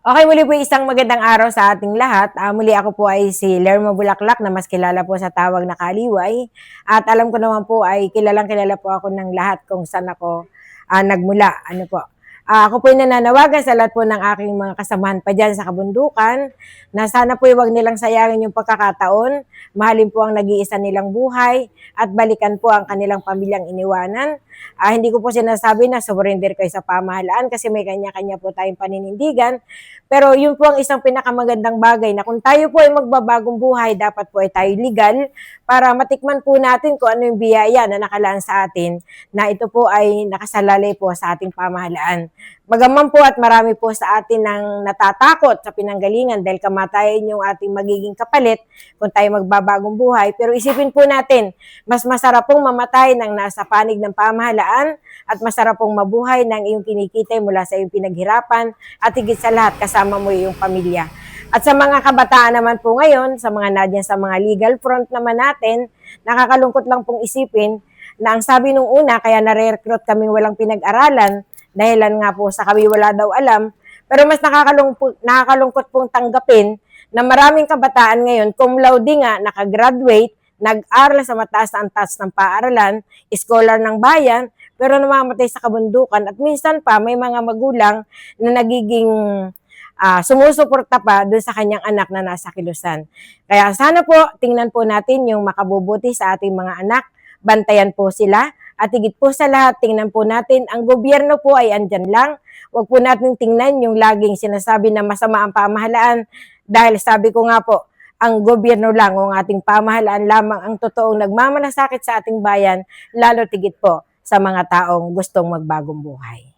Okay, muli po isang magandang araw sa ating lahat. Muli ako po ay si Lerma Bulaklak na mas kilala po sa tawag na Kaliway. At alam ko naman po ay kilalang kilala po ako ng lahat kung saan ako nagmula. Ano po? Ako po ay nananawagan sa lahat po ng aking mga kasamahan pa dyan sa kabundukan na sana po huwag nilang sayangin yung pagkakataon, mahalin po ang nag-iisa nilang buhay at balikan po ang kanilang pamilyang iniwanan. Hindi ko po sinasabi na surrender kayo sa pamahalaan kasi may kanya-kanya po tayong paninindigan. Pero yun po ang isang pinakamagandang bagay na kung tayo po ay magbabagong buhay, dapat po ay tayo legal para matikman po natin kung ano yung biyaya na nakalaan sa atin na ito po ay nakasalalay po sa ating pamahalaan. Bagaman po at marami po sa atin ang natatakot sa pinanggalingan dahil kamatayan yung ating magiging kapalit kung tayo magbabagong buhay. Pero isipin po natin, mas masarap pong mamatay ng nasa panig ng pamahalaan at masarap pong mabuhay ng iyong kinikita mula sa iyong pinaghirapan at higit sa lahat kasama mo yung pamilya. At sa mga kabataan naman po ngayon, sa mga nadyan sa mga legal front naman natin, nakakalungkot lang pong isipin na ang sabi nung una, kaya nare-recruit kaming walang pinag-aralan, dahilan nga po sa kami wala daw alam, pero mas nakakalungkot pong tanggapin na maraming kabataan ngayon, cum laude nga, nakagraduate, nag-aral sa mataas na antas ng paaralan, scholar ng bayan, pero namamatay sa kabundukan at minsan pa may mga magulang na nagiging sumusuporta pa doon sa kanyang anak na nasa kilusan. Kaya sana po, tingnan po natin yung makabubuti sa ating mga anak, bantayan po sila, at higit po sa lahat, tingnan po natin, ang gobyerno po ay andyan lang. Huwag po natin tingnan yung laging sinasabi na masama ang pamahalaan dahil sabi ko nga po, ang gobyerno lang o ang ating pamahalaan lamang ang totoong nagmamalasakit sa ating bayan, lalo tigit po sa mga taong gustong magbagong buhay.